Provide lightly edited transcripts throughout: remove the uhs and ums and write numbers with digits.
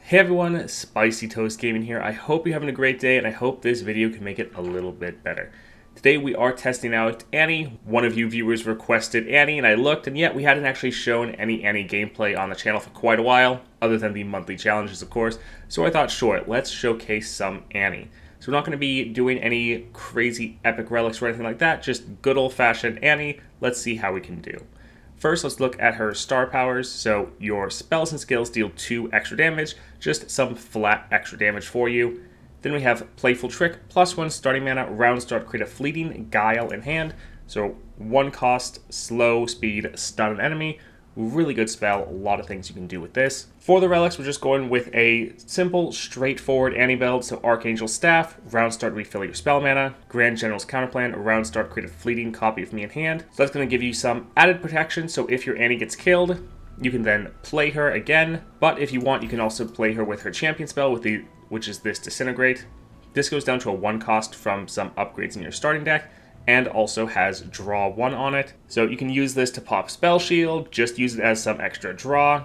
Hey everyone, Spicy Toast Gaming here. I hope you're having a great day and I hope this video can make it a little bit better. Today we are testing out Annie. One of you viewers requested Annie and I looked, and yet we hadn't actually shown any Annie gameplay on the channel for quite a while, other than the monthly challenges of course. So I thought, sure, let's showcase some Annie. So we're not going to be doing any crazy epic relics or anything like that, just good old-fashioned Annie. Let's see how we can do. First, let's look at her star powers. So your spells and skills deal 2 extra damage, just some flat extra damage for you. Then we have Playful Trick, +1 starting mana, round start, create a fleeting Guile in hand. So 1 cost, slow, speed, stun an enemy. Really good spell, a lot of things you can do with this. For the relics, we're just going with a simple, straightforward Annie build. So Archangel Staff, round start, refill your spell mana. Grand General's Counterplan, round start, create a fleeting copy of me in hand. So that's going to give you some added protection, so if your Annie gets killed, you can then play her again. But if you want, you can also play her with her champion spell, which is this Disintegrate. This goes down to a 1 cost from some upgrades in your starting deck, and also has draw 1 on it. So you can use this to pop Spell Shield, just use it as some extra draw.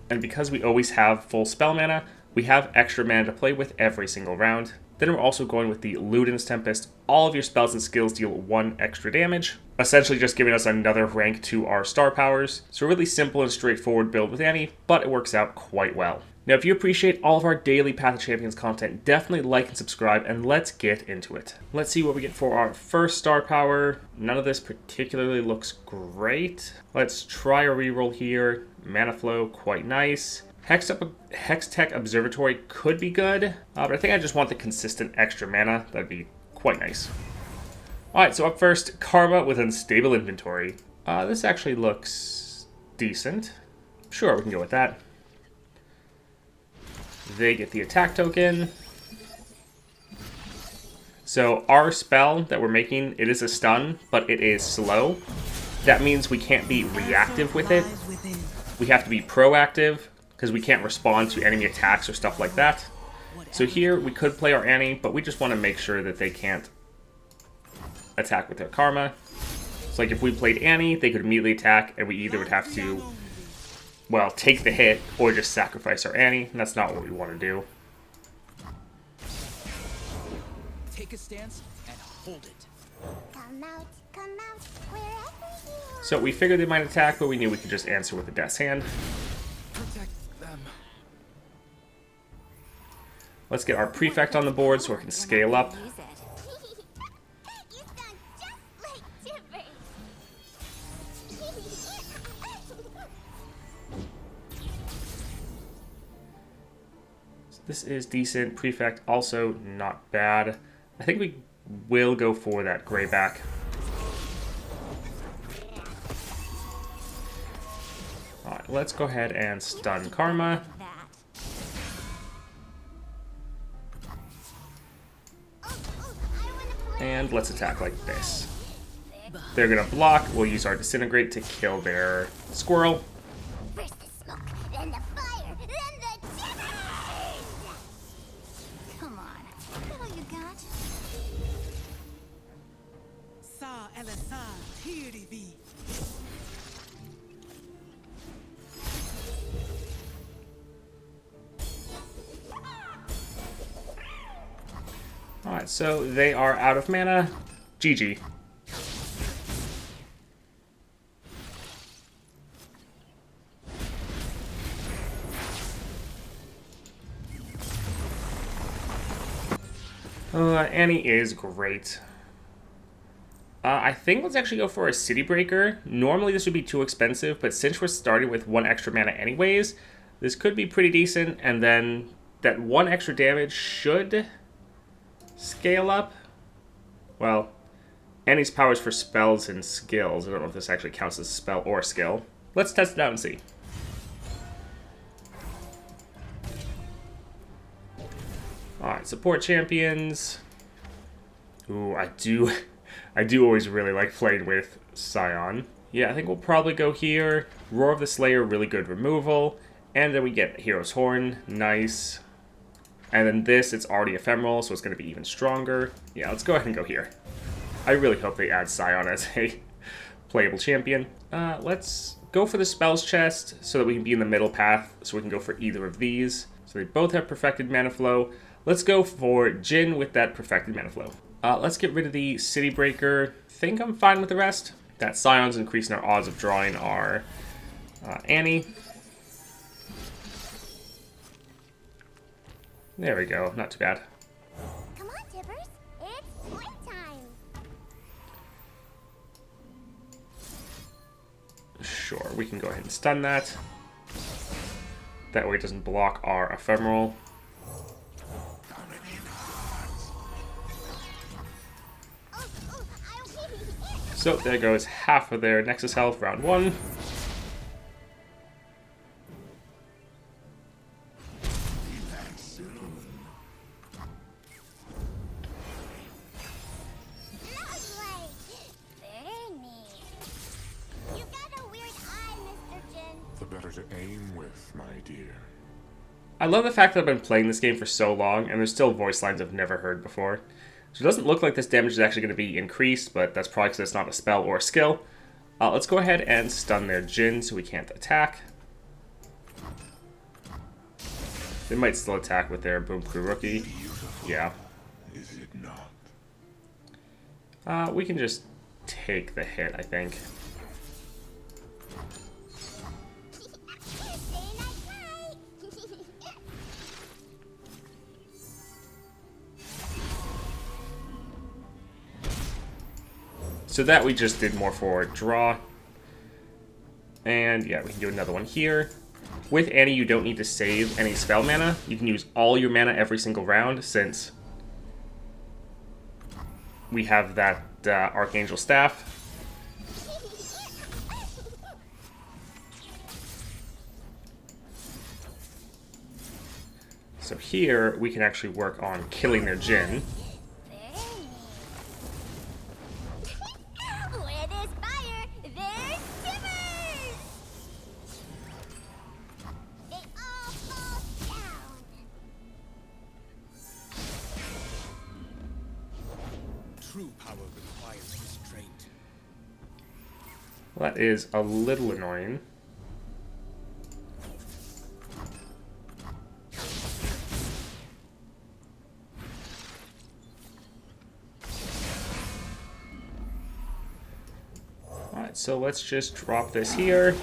And because we always have full spell mana, we have extra mana to play with every single round. Then we're also going with the Luden's Tempest. All of your spells and skills deal 1 extra damage, essentially just giving us another rank to our star powers. So a really simple and straightforward build with Annie, but it works out quite well. Now, if you appreciate all of our daily Path of Champions content, definitely like and subscribe, and let's get into it. Let's see what we get for our first star power. None of this particularly looks great. Let's try a reroll here. Mana Flow, quite nice. Hextech Observatory could be good, but I think I just want the consistent extra mana. That'd be quite nice. Alright, so up first, Karma with Unstable Inventory. This actually looks decent. Sure, we can go with that. They get the attack token. So our spell that we're making, it is a stun, but it is slow. That means we can't be reactive with it. We have to be proactive, because we can't respond to enemy attacks or stuff like that. So here, we could play our Annie, but we just want to make sure that they can't attack with their Karma. So like if we played Annie, they could immediately attack, and we either would have to, well, take the hit, or just sacrifice our Annie, and that's not what we want to do. Take a stance and hold it. Come out, wherever you are. So we figured they might attack, but we knew we could just answer with a Death's Hand. Protect them. Let's get our Prefect on the board so we can scale up. Use it. You sound just like Jhin. This is decent. Prefect also not bad. I think we will go for that Greyback. Alright, let's go ahead and stun Karma. And let's attack like this. They're gonna block. We'll use our Disintegrate to kill their squirrel. First the smoke, then the fire, then the jitters! Come on, is that all you got? Sa elasa tirivi. Alright, so they are out of mana. GG. Annie is great. I think let's actually go for a City Breaker. Normally this would be too expensive, but since we're starting with 1 extra mana anyways, this could be pretty decent, and then that 1 extra damage should scale up. Well, Annie's powers for spells and skills. I don't know if this actually counts as a spell or a skill. Let's test it out and see. Alright, support champions. Ooh, I do always really like playing with Scion. Yeah, I think we'll probably go here. Roar of the Slayer, really good removal. And then we get Hero's Horn, nice. And then this, it's already ephemeral, so it's going to be even stronger. Yeah, let's go ahead and go here. I really hope they add Scion as a playable champion. Let's go for the spells chest so that we can be in the middle path, so we can go for either of these. So they both have perfected mana flow. Let's go for Jhin with that perfected mana flow. Let's get rid of the City Breaker. Think I'm fine with the rest. That Scion's increasing our odds of drawing our Annie. There we go, not too bad. Come on, Tibbers. It's point time. Sure, we can go ahead and stun that. That way it doesn't block our ephemeral. So there goes half of their Nexus health, round 1. I love the fact that I've been playing this game for so long, and there's still voice lines I've never heard before. So it doesn't look like this damage is actually going to be increased, but that's probably because it's not a spell or a skill. Let's go ahead and stun their Jhin so we can't attack. They might still attack with their Boom Crew Rookie. Yeah. Is it not? We can just take the hit, I think. So that we just did more for draw. And yeah, we can do another one here. With Annie, you don't need to save any spell mana. You can use all your mana every single round since we have that Archangel Staff. So here, we can actually work on killing their Jhin. True power requires restraint. Well, that is a little annoying. Alright, so let's just drop this here.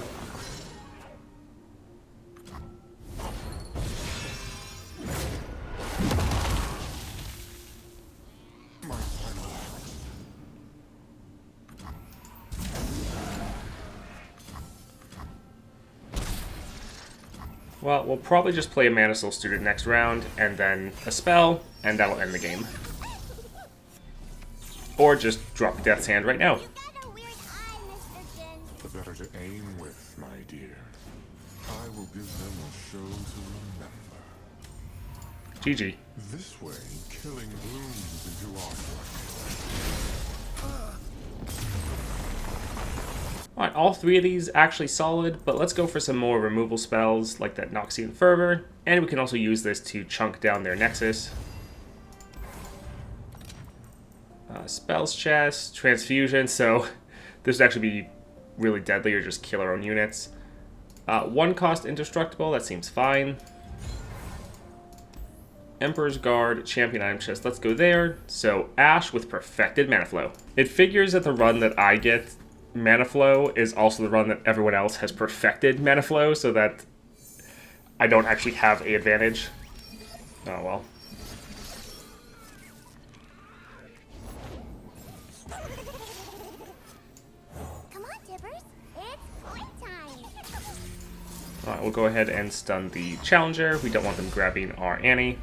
Well, we'll probably just play a Mana Soul Student next round, and then a spell, and that'll end the game. Or just drop Death's Hand right now. The better to aim with, my dear. I will give them a show to remember. GG. This way, killing blooms into art. Alright, all three of these actually solid, but let's go for some more removal spells like that Noxian Fervor, and we can also use this to chunk down their Nexus. Spells chest, Transfusion, so this would actually be really deadly or just kill our own units. One cost Indestructible, that seems fine. Emperor's Guard, Champion Item Chest, let's go there. So Ashe with Perfected Mana Flow. It figures that the run that I get Mana Flow is also the run that everyone else has perfected Mana Flow, so that I don't actually have an advantage. Oh well. Come on, Tibbers. It's point time. Alright, we'll go ahead and stun the Challenger. We don't want them grabbing our Annie.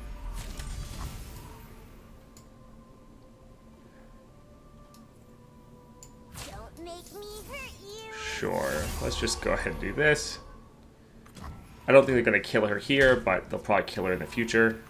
Sure, let's just go ahead and do this. I don't think they're going to kill her here, but they'll probably kill her in the future.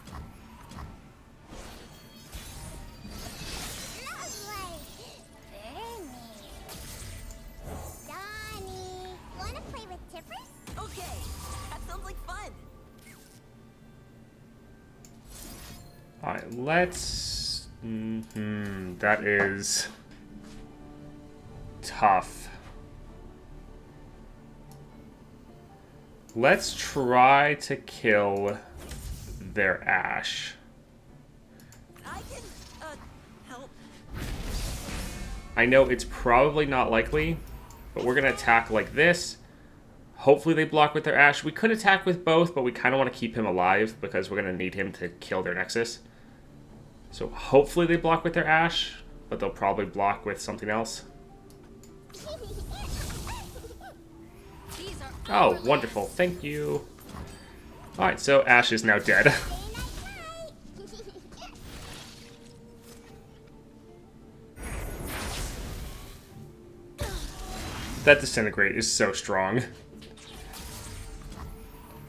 Alright, let's... that is tough. Let's try to kill their Ashe. I can, help. I know it's probably not likely, but we're going to attack like this. Hopefully they block with their Ashe. We could attack with both, but we kind of want to keep him alive because we're going to need him to kill their Nexus. So hopefully they block with their Ashe, but they'll probably block with something else. Oh, wonderful. Thank you. Alright, so Ashe is now dead. That Disintegrate is so strong.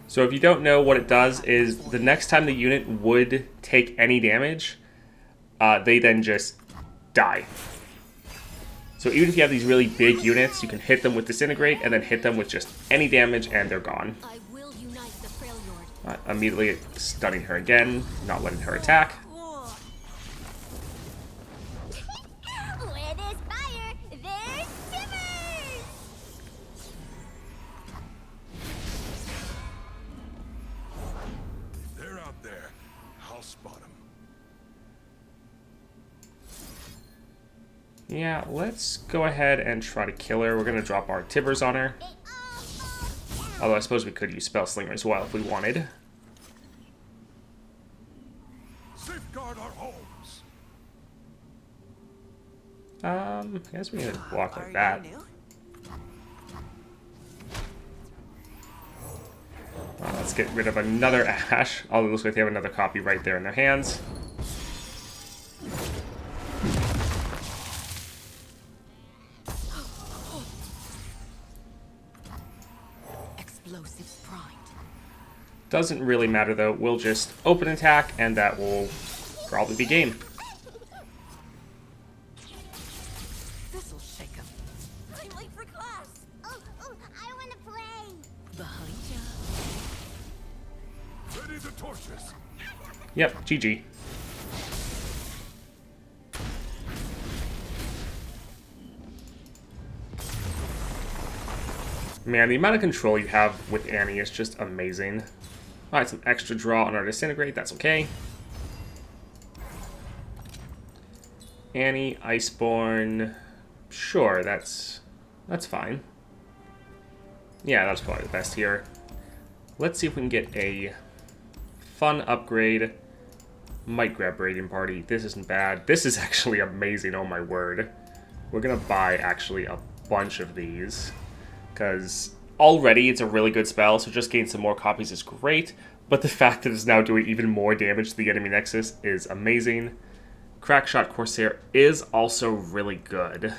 So if you don't know, what it does is the next time the unit would take any damage, they then just die. So even if you have these really big units, you can hit them with Disintegrate and then hit them with just any damage and they're gone. I will unite the Freljord. Immediately stunning her again, not letting her attack. Where there's fire, there's shivers! If they're out there, I'll spot them. Yeah, let's go ahead and try to kill her. We're going to drop our Tibbers on her. Although I suppose we could use Spell Slinger as well if we wanted. Safeguard our homes. I guess we need to block like that. Let's get rid of another Ashe. Although it looks like they have another copy right there in their hands. Explosives primed. Doesn't really matter though. We'll just open attack and that will probably be game. This'll shake 'em. I'm late for class! Oh, I want to play! Behind ya. Ready the torches. Yep, GG. Man, the amount of control you have with Annie is just amazing. Alright, some extra draw on our Disintegrate, that's okay. Annie, Iceborne, sure, that's fine. Yeah, that's probably the best here. Let's see if we can get a fun upgrade. Might grab Radiant Party. This isn't bad. This is actually amazing, oh my word. We're gonna buy actually a bunch of these. Because already it's a really good spell, so just gain some more copies is great. But the fact that it's now doing even more damage to the enemy Nexus is amazing. Crackshot Corsair is also really good.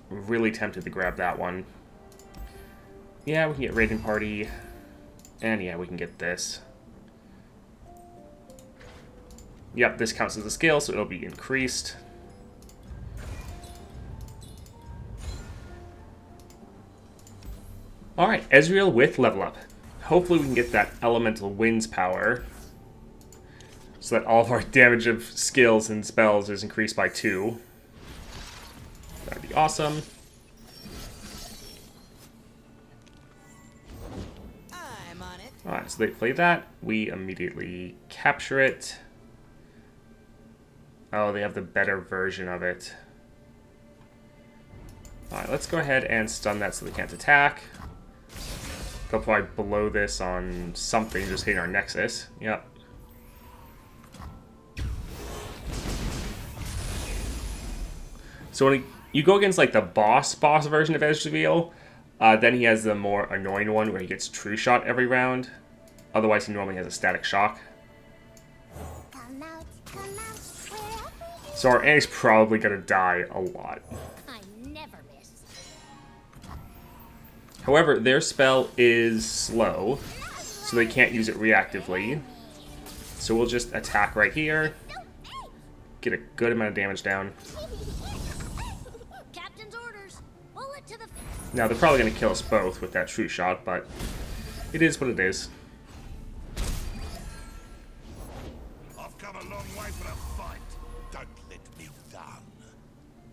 Really tempted to grab that one. Yeah, we can get Radiant Party. And yeah, we can get this. Yep, this counts as a skill, so it'll be increased. Alright, Ezreal with level up. Hopefully we can get that Elemental Winds power. So that all of our damage of skills and spells is increased by 2. That'd be awesome. I'm on it. Alright, so they play that. We immediately capture it. Oh, they have the better version of it. Alright, let's go ahead and stun that so they can't attack. They'll probably blow this on something, just hitting our Nexus. Yep. So when you go against like the boss version of Ezreal, then he has the more annoying one where he gets True Shot every round. Otherwise, he normally has a Static Shock. Come out, wherever So our Annie's probably gonna die a lot. I never miss. However, their spell is slow, so they can't use it reactively. So we'll just attack right here, get a good amount of damage down. Captain's orders. Bullet to the Now, they're probably going to kill us both with that True Shot, but it is what it is. I've come a long way for a fight. Don't let me down.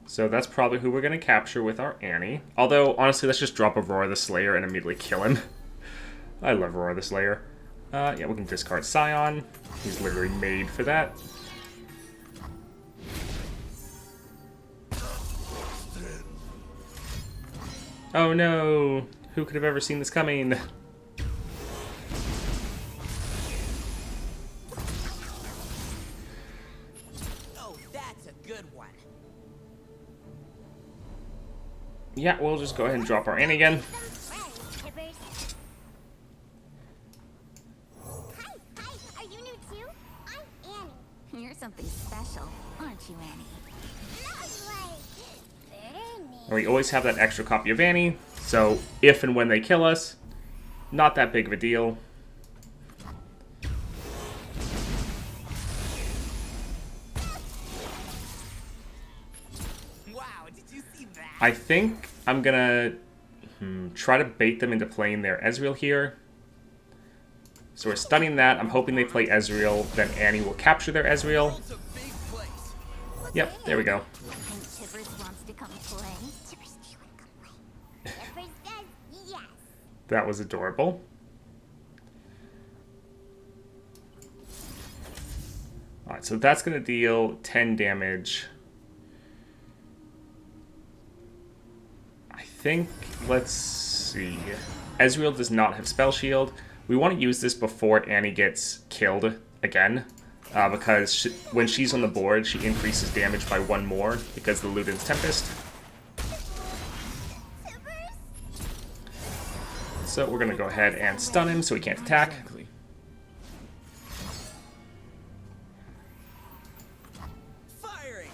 So that's probably who we're going to capture with our Annie. Although, honestly, let's just drop Aurora the Slayer and immediately kill him. I love Aurora the Slayer. Yeah, we can discard Scion. He's literally made for that. Oh no! Who could have ever seen this coming? Oh, that's a good one. Yeah, we'll just go ahead and drop our Annie again. Hi, are you new too? I'm Annie. You're something special, aren't you, Annie? Not like Annie. And we always have that extra copy of Annie, so if and when they kill us, not that big of a deal. Wow, did you see that? I think I'm gonna try to bait them into playing their Ezreal here. So we're stunning that. I'm hoping they play Ezreal, then Annie will capture their Ezreal. It's a big place. Yep, there we go. I think Tibbers wants to come play. Tibbers, do you want to come play? Tibbers says yes. That was adorable. Alright, so that's going to deal 10 damage. I think, let's see. Ezreal does not have Spell Shield. We want to use this before Annie gets killed again. Because when she's on the board, she increases damage by 1 more because of the Luden's Tempest. So we're going to go ahead and stun him so he can't attack. Firing.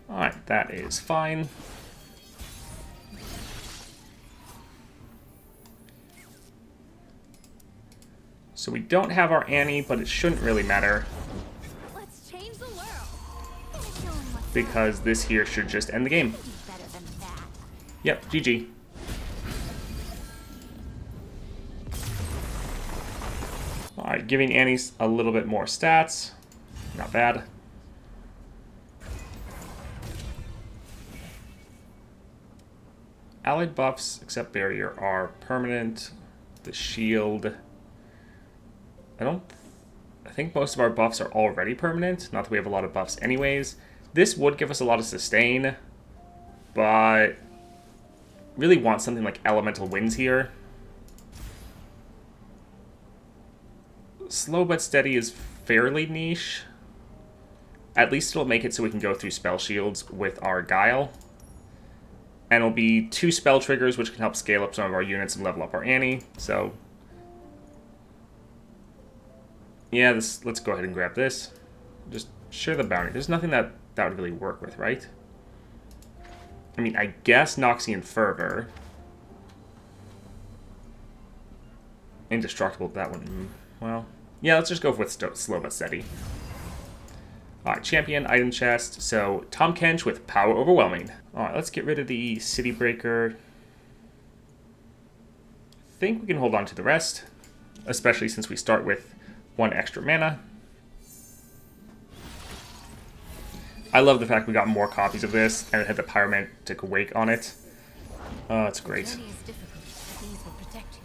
Alright, that is fine. So we don't have our Annie, but it shouldn't really matter Let's change the world. Gonna show 'em what's because this here should just end the game. better than that. Yep, GG. Alright, giving Annie a little bit more stats. Not bad. Allied buffs, except barrier, are permanent. The shield... I think most of our buffs are already permanent. Not that we have a lot of buffs anyways. This would give us a lot of sustain, but really want something like Elemental Winds here. Slow but Steady is fairly niche. At least it'll make it so we can go through spell shields with our Guile. And it'll be 2 spell triggers, which can help scale up some of our units and level up our Annie. So yeah, let's go ahead and grab this. Just share the bounty. There's nothing that would really work with, right? I mean, I guess Noxian Fervor. Indestructible, that one. Well, yeah, let's just go with Slow but Steady. Alright, champion, item chest. So, Tahm Kench with Power Overwhelming. Alright, let's get rid of the City Breaker. I think we can hold on to the rest, especially since we start with 1 extra mana. I love the fact we got more copies of this, and it had the Pyromantic Wake on it. Oh, it's great. Journey is difficult, but these will protect you.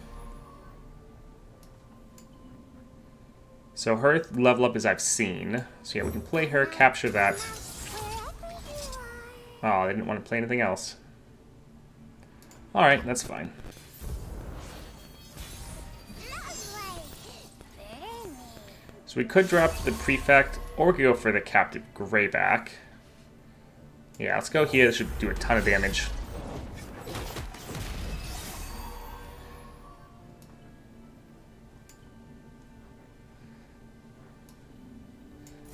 So her level up as I've seen. So yeah, we can play her, capture that. Oh, they didn't want to play anything else. Alright, that's fine. So we could drop the Prefect, or we could go for the Captive Greyback. Yeah, let's go here. This should do a ton of damage.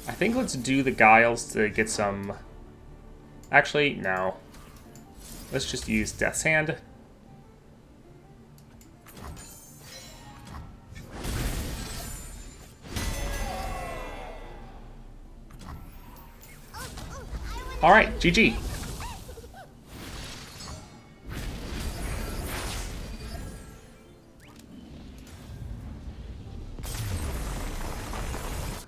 I think let's do the Guiles to get some... Actually, no. Let's just use Death's Hand. Alright, GG.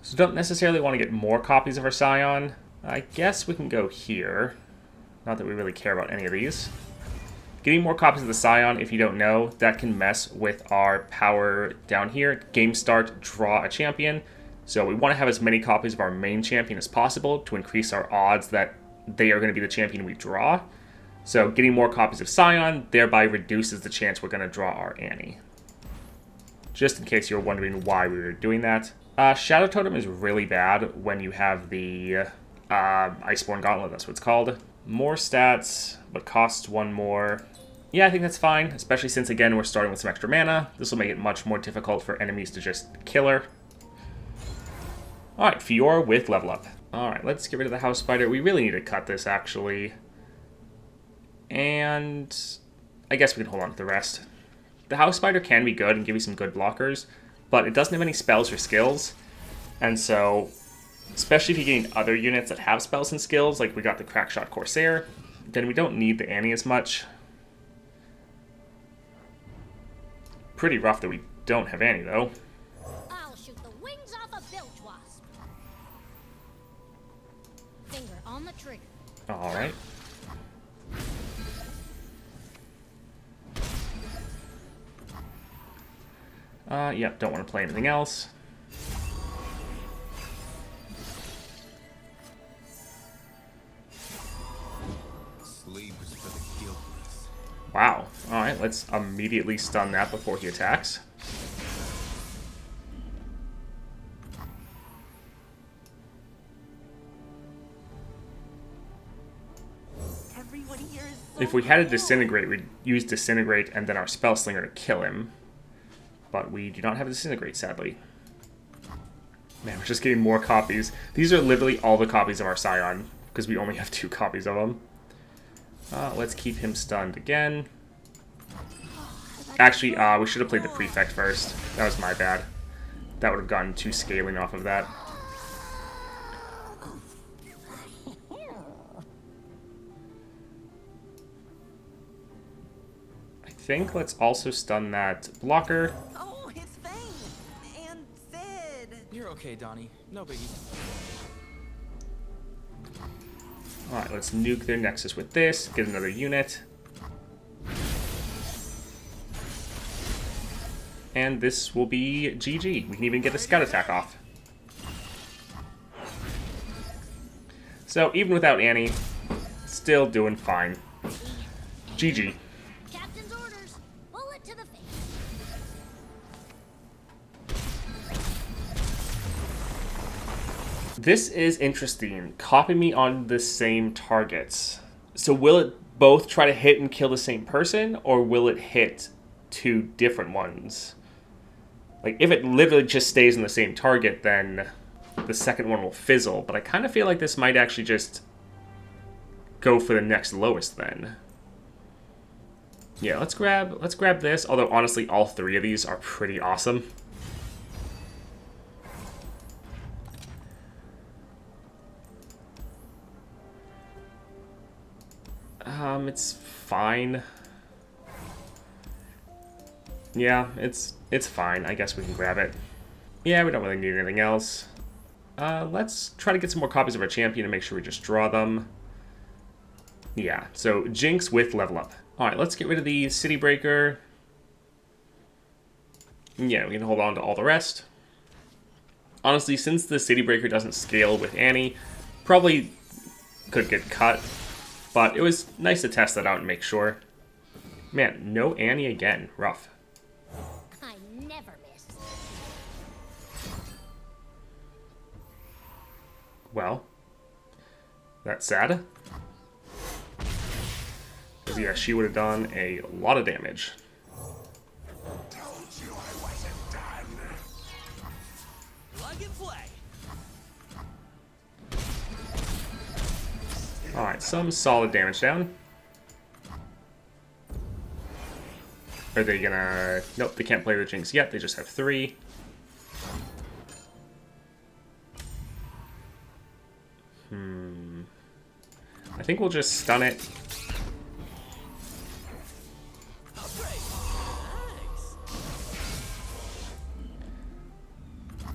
So don't necessarily want to get more copies of our Scion. I guess we can go here. Not that we really care about any of these. Getting more copies of the Scion, if you don't know, that can mess with our power down here. Game start, draw a champion. So we want to have as many copies of our main champion as possible to increase our odds that they are going to be the champion we draw. So getting more copies of Scion thereby reduces the chance we're going to draw our Annie. Just in case you're wondering why we were doing that. Shadow Totem is really bad when you have the Iceborne Gauntlet, that's what it's called. More stats, but costs 1 more. Yeah, I think that's fine, especially since, again, we're starting with some extra mana. This will make it much more difficult for enemies to just kill her. Alright, Fiora with level up. Alright, let's get rid of the House Spider. We really need to cut this, actually. And I guess we can hold on to the rest. The House Spider can be good and give you some good blockers, but it doesn't have any spells or skills. And so, especially if you're getting other units that have spells and skills, like we got the Crackshot Corsair, then we don't need the Annie as much. Pretty rough that we don't have Annie, though. I'll shoot the wings off a bilge wasp. Finger on the trigger. Alright. Yep, don't want to play anything else. Sleep is for the guiltless. Wow. Alright, let's immediately stun that before he attacks. Everyone here is so If we had a cool. Disintegrate, we'd use Disintegrate and then our Spell Slinger to kill him. But we do not have a Disintegrate, sadly. Man, we're just getting more copies. These are literally all the copies of our Scion, because we only have 2 copies of them. Let's keep him stunned again. Actually, we should have played the Prefect first. That was my bad. That would have gotten 2 scaling off of that. I think let's also stun that blocker. Oh, it's Fang and Sid. You're okay, Donnie. No biggie. Alright, let's nuke their Nexus with this. Get another unit. And this will be GG. We can even get a Scout Attack off. So, even without Annie, still doing fine. GG. Captain's orders. Bullet to the face. This is interesting. Copy me on the same targets. So will it both try to hit and kill the same person, or will it hit 2 different ones? Like, if it literally just stays on the same target, then the second one will fizzle. But I kind of feel like this might actually just go for the next lowest then. Yeah, let's grab this. Although, honestly, all 3 of these are pretty awesome. It's fine. Yeah, it's fine. I guess we can grab it. Yeah, we don't really need anything else. Let's try to get some more copies of our champion and make sure we just draw them. Yeah, so Jinx with level up. Alright, let's get rid of the City Breaker. Yeah, we can hold on to all the rest. Honestly, since the City Breaker doesn't scale with Annie, probably could get cut. But it was nice to test that out and make sure. Man, no Annie again. Rough. I never miss. Well, that's sad. Because, yeah, she would have done a lot of damage. Told you I wasn't done. Plug and play. Alright, some solid damage down. Are they gonna... Nope, they can't play the Jinx yet. They just have 3. I think we'll just stun it. Upgrade. Nice.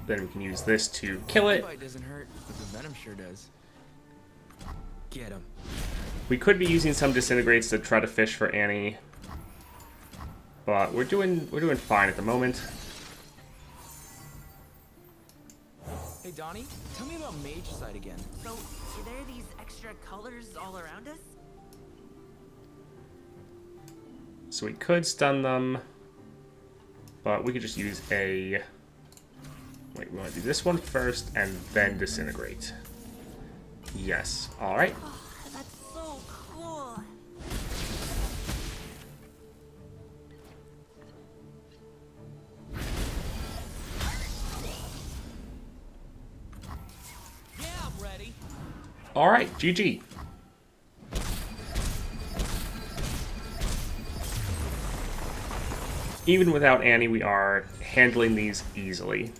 Then we can use this to kill it. Bite doesn't hurt, but the venom sure does. Get him. We could be using some disintegrates to try to fish for Annie, but we're doing fine at the moment. Hey Donnie, tell me about Mage Side again. So, are there these extra colors all around us? So we could stun them, but we could just use a... Wait, we want to do this one first and then disintegrate. Yes. All right. Oh, that's so cool. Yeah, I'm ready. All right. GG. Even without Annie, we are handling these easily.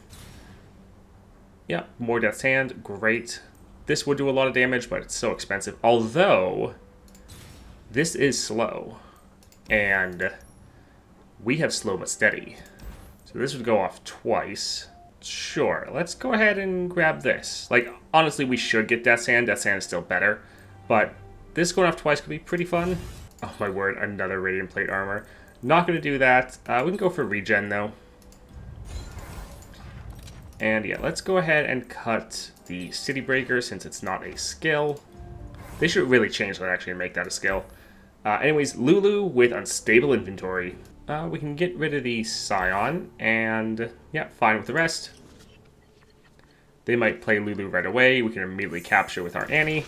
Yeah, more Death's Hand. Great. This would do a lot of damage, but it's so expensive. Although, this is slow. And we have slow but steady. So this would go off twice. Sure, let's go ahead and grab this. Like, honestly, we should get Death's Hand. Death's Hand is still better. But this going off twice could be pretty fun. Oh my word, another Radiant Plate Armor. Not going to do that. We can go for regen, though. And yeah, let's go ahead and cut the City Breaker since it's not a skill. They should really change that actually and make that a skill. Anyways, Lulu with Unstable Inventory. We can get rid of the Scion, and yeah, fine with the rest. They might play Lulu right away. We can immediately capture with our Annie.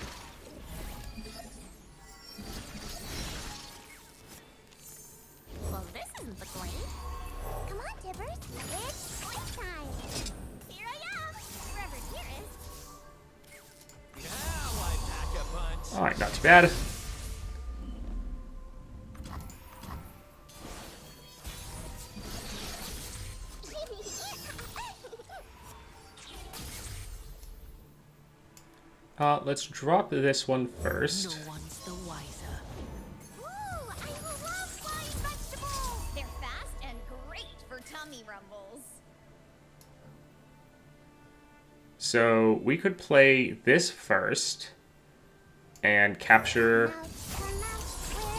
Well, this isn't the point. Come on, Tibbers. It's point time. Here I am. Wherever here is. Now I pack a punch. Alright, not too bad. Let's drop this one first. No one's the wiser. Ooh, I love flying vegetables. They're fast and great for tummy rumbles. So we could play this first and capture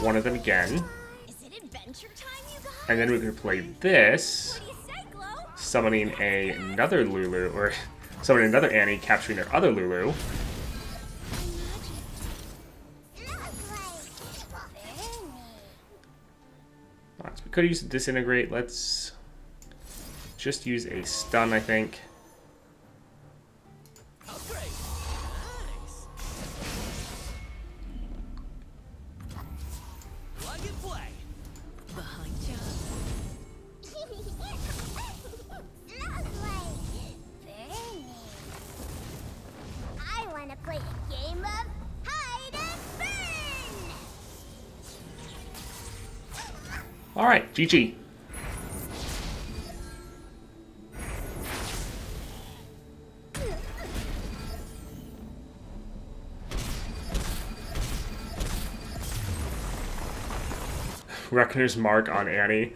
one of them again. Is it adventure time, you guys? And then we could play this, What do you say, Glow? summoning another Lulu, or summoning another Annie, capturing their other Lulu. Alright, so we could use a disintegrate. Let's just use a stun, I think. Upgrade. Nice. Plug and play. Behind you. I want to play a game of hide and burn. Alright, GG. Reckoner's Mark on Annie.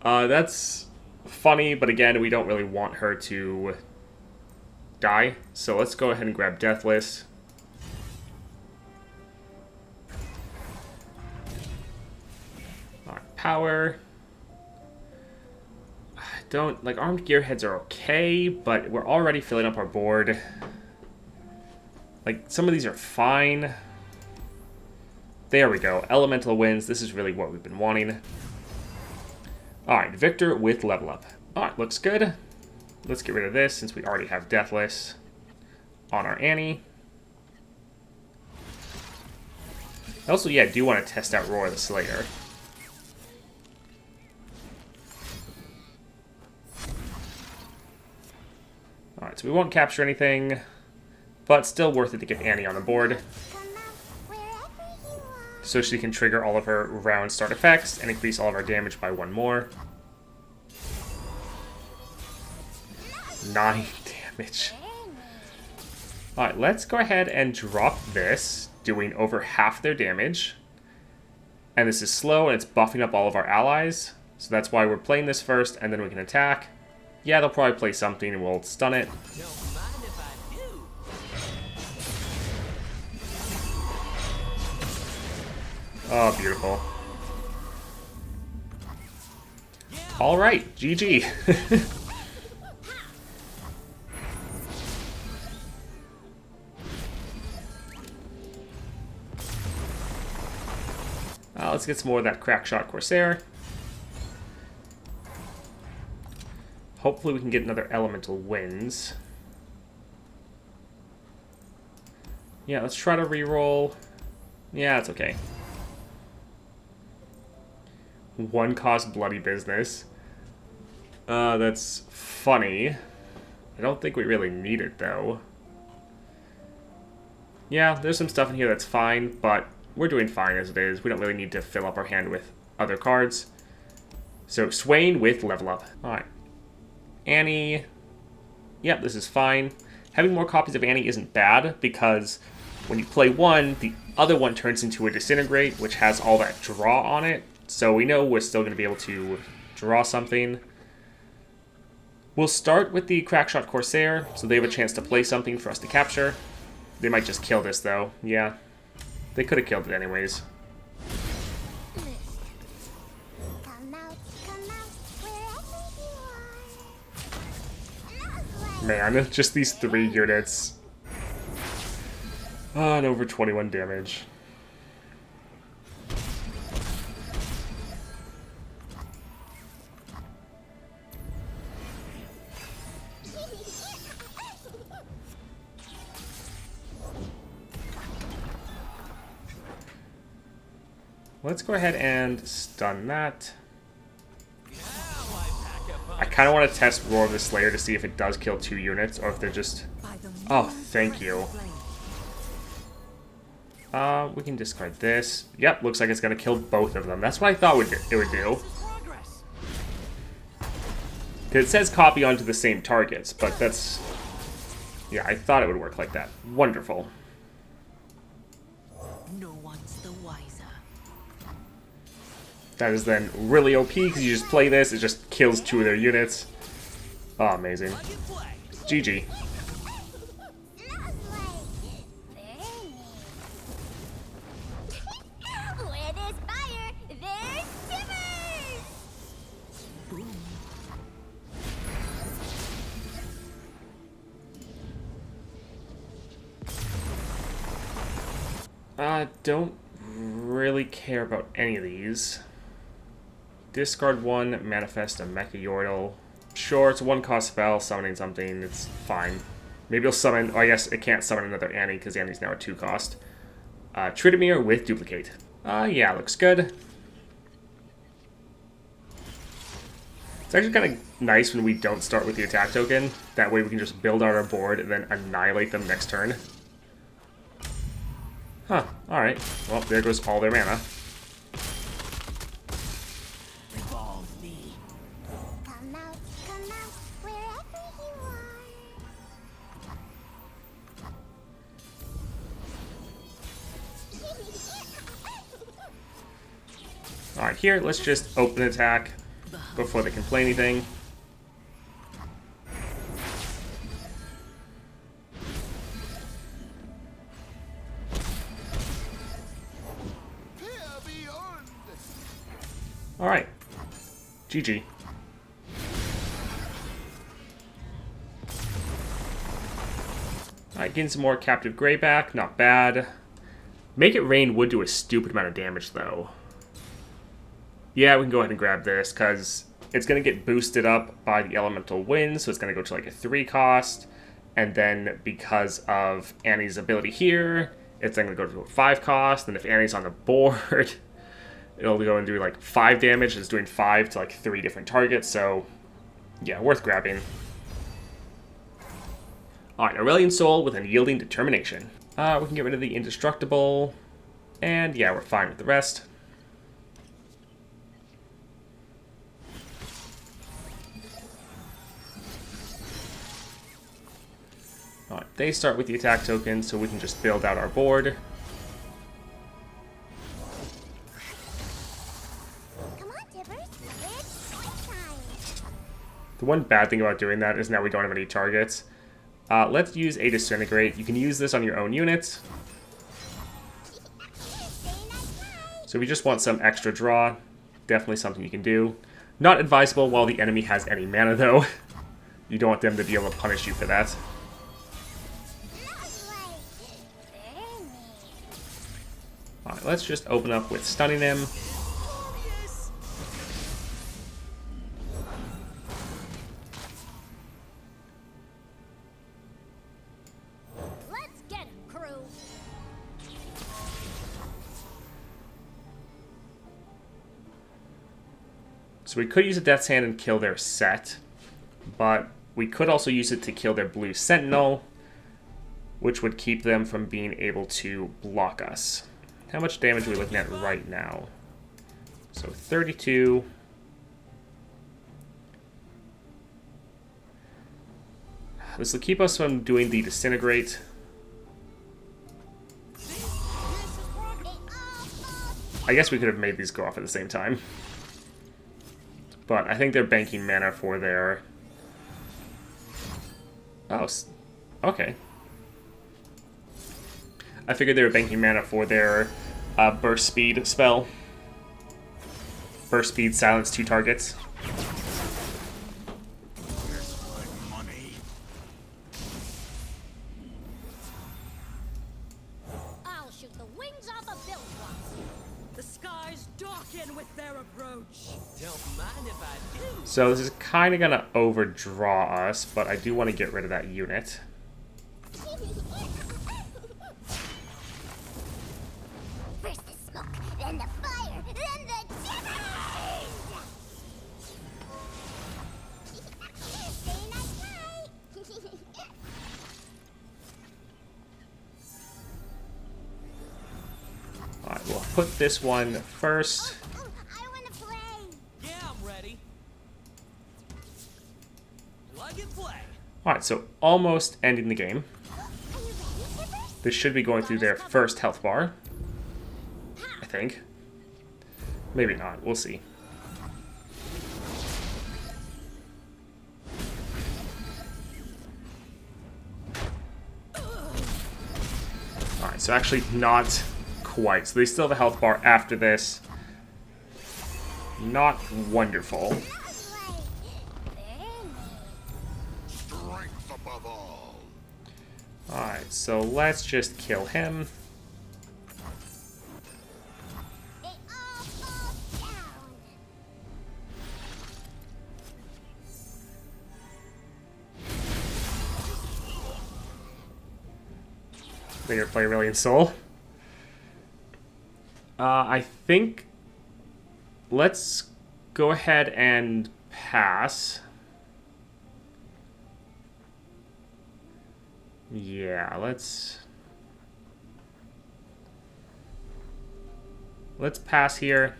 That's funny, but again, we don't really want her to die. So let's go ahead and grab Deathless. Power. Don't, like, armed gearheads are okay, but we're already filling up our board. Like, some of these are fine. There we go. Elemental wins. This is really what we've been wanting. Alright, Viktor with level up. Alright, looks good. Let's get rid of this since we already have Deathless on our Annie. Also, yeah, I do want to test out Roar the Slayer. Alright, so we won't capture anything, but still worth it to get Annie on the board, so she can trigger all of her round start effects and increase all of our damage by one more. 9 damage. Alright, let's go ahead and drop this, doing over half their damage. And this is slow, and it's buffing up all of our allies, so that's why we're playing this first, and then we can attack. Yeah, they'll probably play something and we'll stun it. Don't mind if I do. Oh, beautiful. All right, GG. Let's get some more of that crack shot Corsair. Hopefully we can get another elemental winds. Yeah, let's try to reroll. Yeah, it's okay. One cost bloody business. That's funny. I don't think we really need it though. Yeah, there's some stuff in here that's fine, but we're doing fine as it is. We don't really need to fill up our hand with other cards. So, Swain with level up. Alright. Annie. Yep, this is fine. Having more copies of Annie isn't bad, because when you play one, the other one turns into a Disintegrate, which has all that draw on it. So we know we're still going to be able to draw something. We'll start with the Crackshot Corsair, so they have a chance to play something for us to capture. They might just kill this, though. Yeah. They could have killed it anyways. Man, just these 3 units. And over 21 damage. Let's go ahead and stun that. I kind of want to test Roar of the Slayer to see if it does kill 2 units, or if they're just... Oh, thank you. We can discard this. Yep, looks like it's going to kill both of them. That's what I thought it would do. It says copy onto the same targets, but that's... Yeah, I thought it would work like that. Wonderful. No one's the wiser. That is then really OP, because you just play this, it just kills 2 of their units. Oh, amazing. GG. Where there's fire, there's shivers! Don't really care about any of these. Discard 1, manifest a Mecha Yordle. Sure, it's a 1-cost spell, summoning something, it's fine. Maybe I'll summon... Oh, I guess it can't summon another Annie, because Annie's now a 2-cost. Tryndamere with duplicate. Yeah, looks good. It's actually kind of nice when we don't start with the attack token. That way we can just build out our board and then annihilate them next turn. Huh, alright. Well, there goes all their mana. Come out, wherever you are. Alright, here, let's just open attack before they can play anything. Alright. GG. Alright, getting some more Captive Grey back. Not bad. Make It Rain would do a stupid amount of damage, though. Yeah, we can go ahead and grab this, because it's going to get boosted up by the Elemental Wind, so it's going to go to like a 3-cost. And then because of Annie's ability here, it's then going to go to a 5-cost. And if Annie's on the board... It'll go and do like 5 damage. It's doing 5 to like 3 different targets, so yeah, worth grabbing. Alright, Aurelion Sol with Unyielding Determination. We can get rid of the Indestructible, and yeah, we're fine with the rest. Alright, they start with the attack token, so we can just build out our board. The one bad thing about doing that is now we don't have any targets. Let's use a Disintegrate. You can use this on your own units. So So if you just want some extra draw, definitely something you can do. Not advisable while the enemy has any mana, though. You don't want them to be able to punish you for that. Alright, let's just open up with stunning him. Let's get him, crew. So we could use a Death's Hand and kill their set, but we could also use it to kill their blue Sentinel, which would keep them from being able to block us. How much damage are we looking at right now? So 32. This will keep us from doing the Disintegrate. I guess we could have made these go off at the same time. But I think they're banking mana for their... Oh, okay. I figured they were banking mana for their burst speed spell. Burst speed, silence 2 targets. I'll shoot the wings off a build once. The skies darken with their approach. Don't mind if I do. So this is kind of going to overdraw us, but I do want to get rid of that unit. First the smoke, then the fire, then the dividend! Stay nice tight! Alright, we'll put this one first. I wanna play! Yeah, I'm ready. Plug and play. Alright, so almost ending the game. Are you ready, Tibbers? This should be going through their first health bar, I think. Maybe not, we'll see. Alright, so actually not quite. So they still have a health bar after this. Not wonderful. Strength above all. Alright, so let's just kill him. It all falls down! They're gonna play Aurelion Sol. I think let's go ahead and pass. Yeah, let's pass here.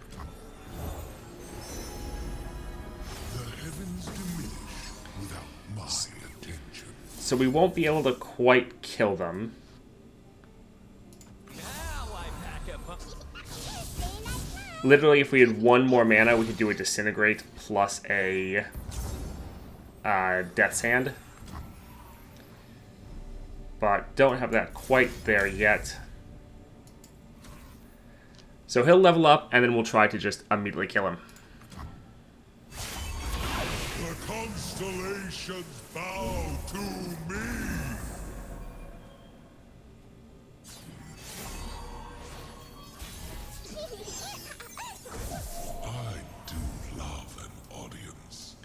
The heavens diminish without my attention. So we won't be able to quite kill them. Now I pack a punch. Literally, if we had one more mana, we could do a Disintegrate plus a Death's Hand. But don't have that quite there yet. So he'll level up, and then we'll try to just immediately kill him. The constellations bow to me. I do love an audience.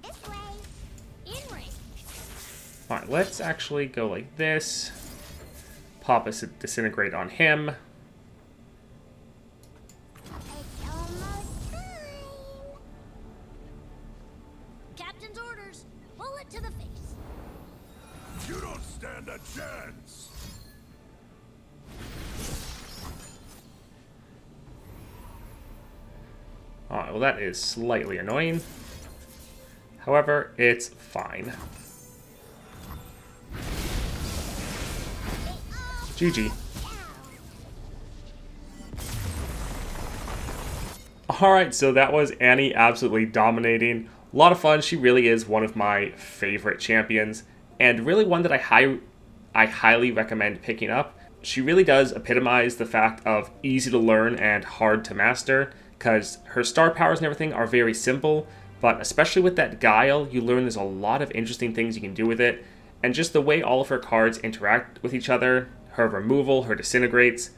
This way. In range. Alright, let's actually go like this. Pop a Disintegrate on him. It's almost time. Captain's orders. Bullet to the face. You don't stand a chance. Alright, well that is slightly annoying. However, it's fine. GG. Alright, so that was Annie absolutely dominating. A lot of fun. She really is one of my favorite champions, and really one that I highly recommend picking up. She really does epitomize the fact of easy to learn and hard to master, because her star powers and everything are very simple, but especially with that Guile, you learn there's a lot of interesting things you can do with it, and just the way all of her cards interact with each other, her removal, her disintegrates,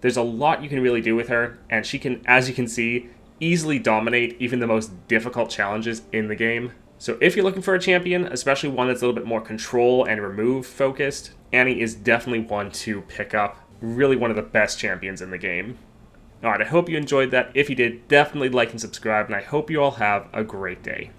there's a lot you can really do with her, and she can, as you can see, easily dominate even the most difficult challenges in the game. So if you're looking for a champion, especially one that's a little bit more control and remove focused, Annie is definitely one to pick up. Really one of the best champions in the game. Alright, I hope you enjoyed that. If you did, definitely like and subscribe, and I hope you all have a great day.